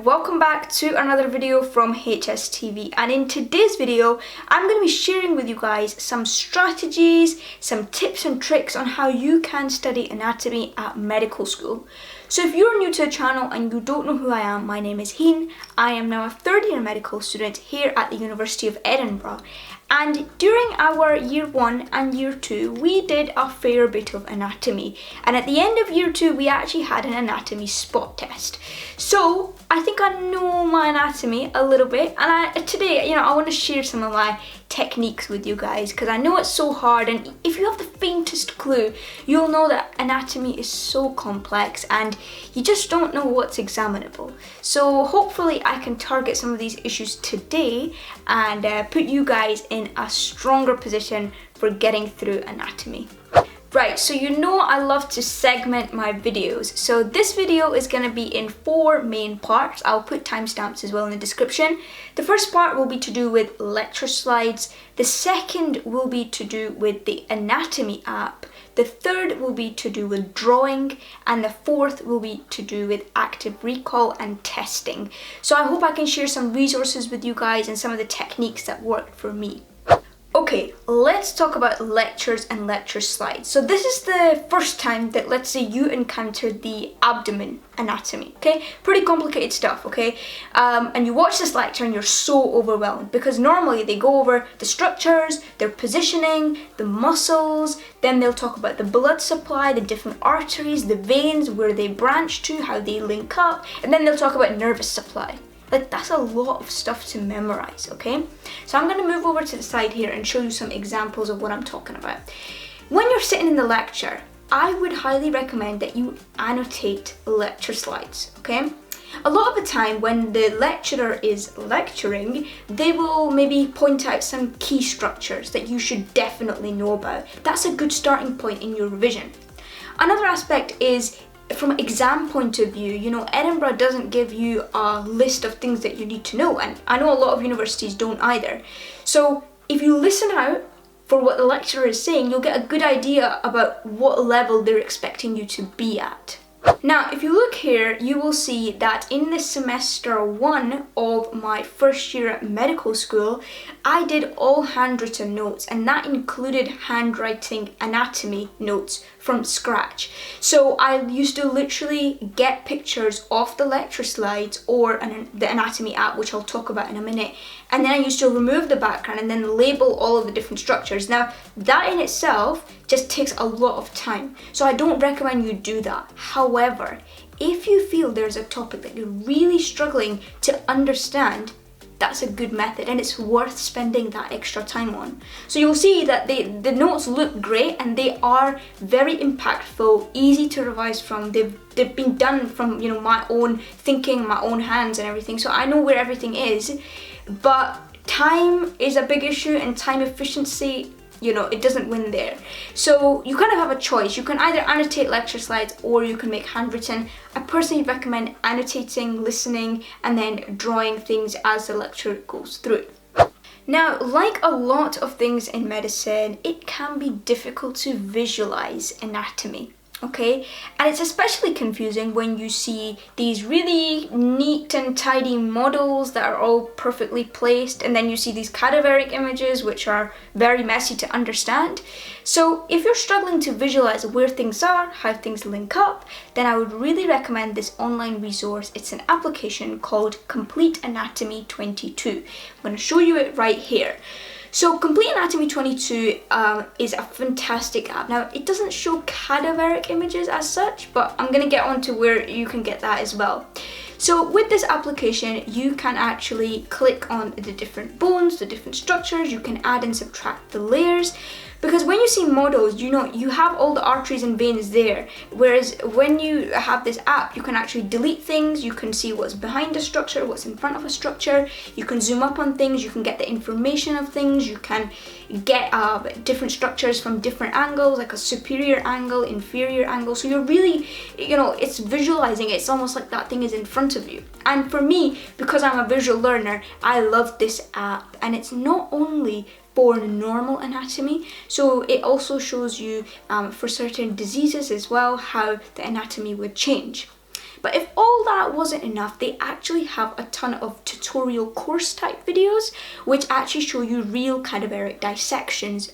welcome back to another video from HSTV, and in today's video I'm going to be sharing with you guys some strategies, some tips and tricks on how you can study anatomy at medical school. So if you're new to the channel and you don't know who I am, my name is Heen. I am now a third year medical student here at the University of Edinburgh, and during our year 1 and year 2 we did a fair bit of anatomy, and at the end of year 2 we actually had an anatomy spot test. So I think I know my anatomy a little bit, and today I want to share some of my techniques with you guys, because I know it's so hard, and if you have the faintest clue you'll know that anatomy is so complex and you just don't know what's examinable. So hopefully I can target some of these issues today and put you guys in a stronger position for getting through anatomy. Right, so I love to segment my videos. So this video is going to be in 4 main parts. I'll put timestamps as well in the description. The first part will be to do with lecture slides. The second will be to do with the anatomy app. The third will be to do with drawing, and the fourth will be to do with active recall and testing. So I hope I can share some resources with you guys and some of the techniques that worked for me. Okay, let's talk about lectures and lecture slides. So this is the first time that, let's say, you encountered the abdomen anatomy, okay? Pretty complicated stuff, okay? And you watch this lecture and you're so overwhelmed, because normally they go over the structures, their positioning, the muscles, then they'll talk about the blood supply, the different arteries, the veins, where they branch to, how they link up, and then they'll talk about nervous supply. Like, that's a lot of stuff to memorize, okay? So I'm going to move over to the side here and show you some examples of what I'm talking about. When you're sitting in the lecture, I would highly recommend that you annotate lecture slides, okay? A lot of the time when the lecturer is lecturing, they will maybe point out some key structures that you should definitely know about. That's a good starting point in your revision. Another aspect is, from an exam point of view, Edinburgh doesn't give you a list of things that you need to know, and I know a lot of universities don't either. So if you listen out for what the lecturer is saying, you'll get a good idea about what level they're expecting you to be at. Now, if you look here, you will see that in the semester 1 of my first year at medical school, I did all handwritten notes, and that included handwriting anatomy notes from scratch. So I used to literally get pictures of the lecture slides or the anatomy app, which I'll talk about in a minute, and then I used to remove the background and then label all of the different structures. Now, that in itself just takes a lot of time, so I don't recommend you do that. However, if you feel there's a topic that you're really struggling to understand, that's a good method, and it's worth spending that extra time on. So you'll see that the notes look great and they are very impactful, easy to revise from. They've been done from my own thinking, my own hands and everything, so I know where everything is. But time is a big issue, and time efficiency, it doesn't win there. So you kind of have a choice. You can either annotate lecture slides or you can make handwritten. I personally recommend annotating, listening, and then drawing things as the lecture goes through. Now, like a lot of things in medicine, it can be difficult to visualize anatomy. Okay, and it's especially confusing when you see these really neat and tidy models that are all perfectly placed, and then you see these cadaveric images which are very messy to understand. So if you're struggling to visualize where things are, how things link up, then I would really recommend this online resource. It's an application called Complete Anatomy 22. I'm going to show you it right here. So Complete Anatomy 22 is a fantastic app. Now, it doesn't show cadaveric images as such, but I'm going to get on to where you can get that as well. So with this application, you can actually click on the different bones, the different structures. You can add and subtract the layers, because when you see models, you have all the arteries and veins there, whereas when you have this app, you can actually delete things. You can see what's behind a structure, what's in front of a structure. You can zoom up on things, you can get the information of things, you can get different structures from different angles, like a superior angle, inferior angle. So you're really, it's visualizing. It's almost like that thing is in front of you. And for me, because I'm a visual learner, I love this app, and it's not only for normal anatomy, so it also shows you for certain diseases as well how the anatomy would change. But if all that wasn't enough, they actually have a ton of tutorial course type videos which actually show you real cadaveric dissections,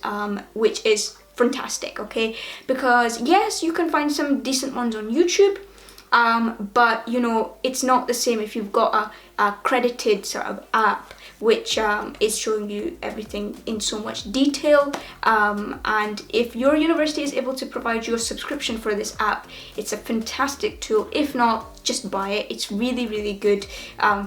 which is fantastic, okay? Because yes, you can find some decent ones on YouTube, but you know, it's not the same if you've got a accredited sort of app which is showing you everything in so much detail, and if your university is able to provide you a subscription for this app, it's a fantastic tool. If not, just buy it. It's really, really good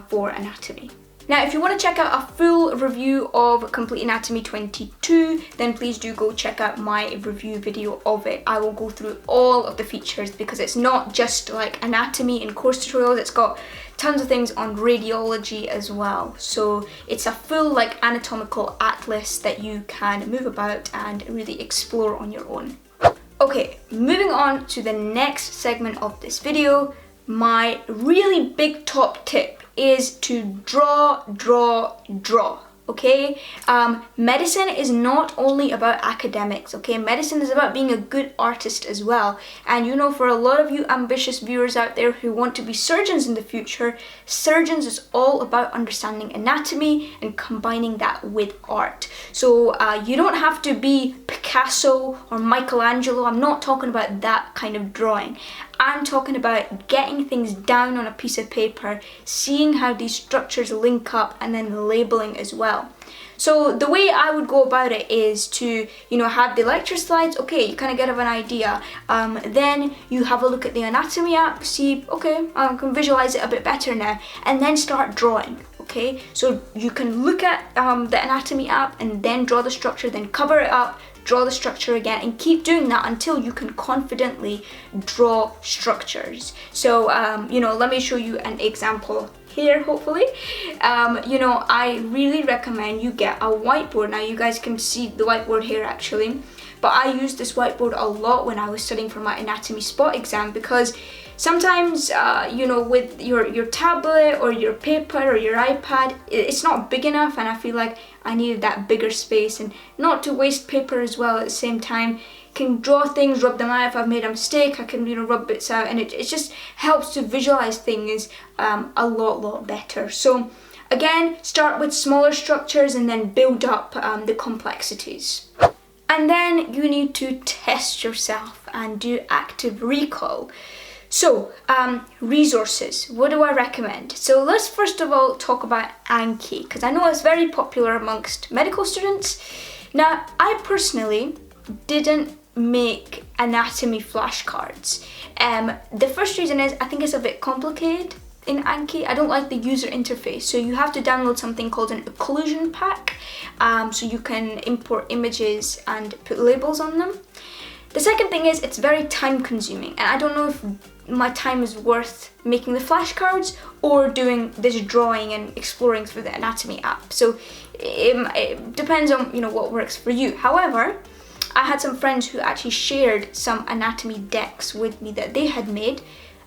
for anatomy. Now, if you want to check out a full review of Complete Anatomy 22, then please do go check out my review video of it. I will go through all of the features because it's not just like anatomy and course tutorials, it's got tons of things on radiology as well. So it's a full like anatomical atlas that you can move about and really explore on your own. Okay, moving on to the next segment of this video, my really big top tip is to draw. Okay, medicine is not only about academics, okay? Medicine is about being a good artist as well. And you know, for a lot of you ambitious viewers out there who want to be surgeons in the future, surgeons is all about understanding anatomy and combining that with art. So you don't have to be Picasso or Michelangelo. I'm not talking about that kind of drawing. I'm talking about getting things down on a piece of paper, seeing how these structures link up, and then labeling as well. So the way I would go about it is to, you know, have the lecture slides, okay, you kind of get an idea. Then you have a look at the anatomy app, see, okay, I can visualize it a bit better now, and then start drawing. Okay, so you can look at the anatomy app and then draw the structure, then cover it up, draw the structure again, and keep doing that until you can confidently draw structures. So, you know, let me show you an example here, hopefully. You know, I really recommend you get a whiteboard. Now, you guys can see the whiteboard here actually, but I used this whiteboard a lot when I was studying for my anatomy spot exam, because sometimes, you know, with your tablet or your paper or your iPad, it's not big enough, and I feel like I needed that bigger space, and not to waste paper as well at the same time. Can draw things, rub them out. If I've made a mistake, I can, you know, rub bits out, and it just helps to visualize things a lot better. So again, start with smaller structures and then build up the complexities. And then you need to test yourself and do active recall. So, resources, what do I recommend? So let's first of all talk about Anki, because I know it's very popular amongst medical students. Now, I personally didn't make anatomy flashcards. The first reason is I think it's a bit complicated in Anki. I don't like the user interface, so you have to download something called an occlusion pack, so you can import images and put labels on them. The second thing is it's very time consuming, and I don't know if my time is worth making the flashcards or doing this drawing and exploring through the anatomy app. So it depends on, you know, what works for you. However, I had some friends who actually shared some anatomy decks with me that they had made,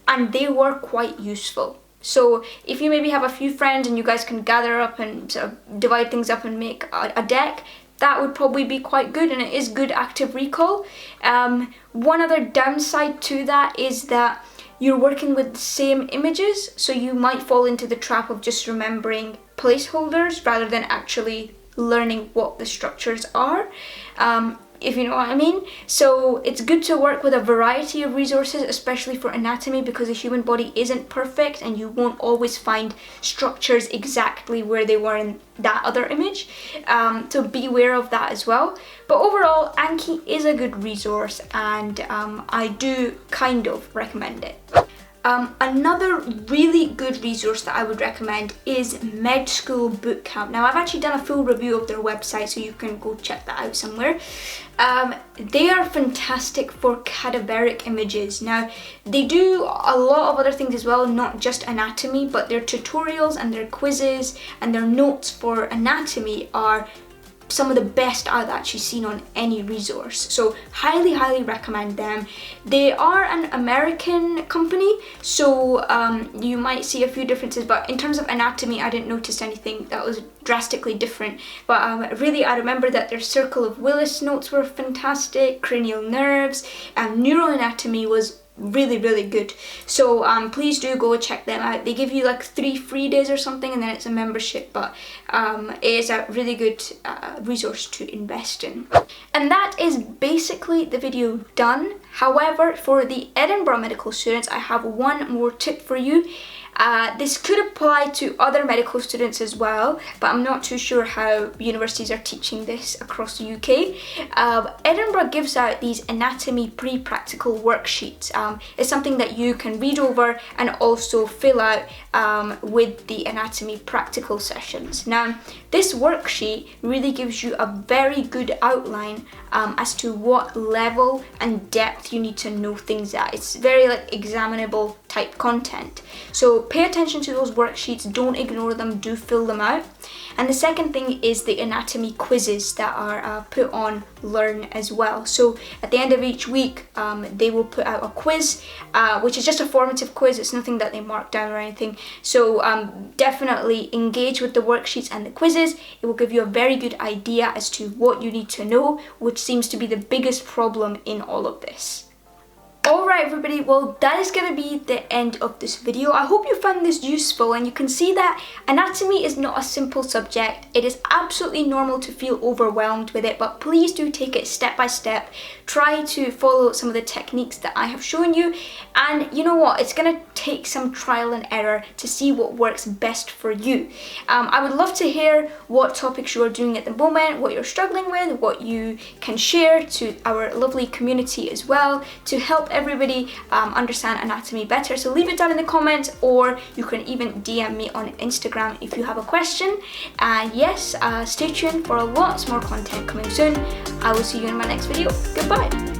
and they were quite useful. So if you maybe have a few friends and you guys can gather up and sort of divide things up and make a deck, that would probably be quite good, and it is good active recall. One other downside to that is that you're working with the same images, so you might fall into the trap of just remembering placeholders rather than actually learning what the structures are, if you know what I mean. So it's good to work with a variety of resources, especially for anatomy, because the human body isn't perfect and you won't always find structures exactly where they were in that other image. So be aware of that as well. But overall, Anki is a good resource, and I do kind of recommend it. Another really good resource that I would recommend is Med School Bootcamp. Now, I've actually done a full review of their website, so you can go check that out somewhere. They are fantastic for cadaveric images. Now, they do a lot of other things as well, not just anatomy, but their tutorials and their quizzes and their notes for anatomy are some of the best I've actually seen on any resource. So highly recommend them. They are an American company, so you might see a few differences, but in terms of anatomy, I didn't notice anything that was drastically different. But really, I remember that their Circle of Willis notes were fantastic, cranial nerves, and neuroanatomy was really, really good. So please do go check them out. They give you like 3 free days or something, and then it's a membership, but it is a really good resource to invest in. And that is basically the video done. However, for the Edinburgh medical students, I have one more tip for you. This could apply to other medical students as well, but I'm not too sure how universities are teaching this across the UK. Edinburgh gives out these anatomy pre-practical worksheets. It's something that you can read over and also fill out with the anatomy practical sessions. Now, this worksheet really gives you a very good outline as to what level and depth you need to know things at. It's very like examinable type content. So pay attention to those worksheets, don't ignore them, do fill them out. And the second thing is the anatomy quizzes that are put on Learn as well. So at the end of each week, they will put out a quiz, which is just a formative quiz. It's nothing that they mark down or anything. So definitely engage with the worksheets and the quizzes. It will give you a very good idea as to what you need to know, which seems to be the biggest problem in all of this. Alright everybody, well that is going to be the end of this video. I hope you found this useful, and you can see that anatomy is not a simple subject. It is absolutely normal to feel overwhelmed with it, but please do take it step by step. Try to follow some of the techniques that I have shown you, and you know what, it's going to take some trial and error to see what works best for you. I would love to hear what topics you are doing at the moment, what you're struggling with, what you can share to our lovely community as well to help everybody understand anatomy better. So leave it down in the comments, or you can even DM me on Instagram if you have a question. And yes, stay tuned for lots more content coming soon. I will see you in my next video. Goodbye.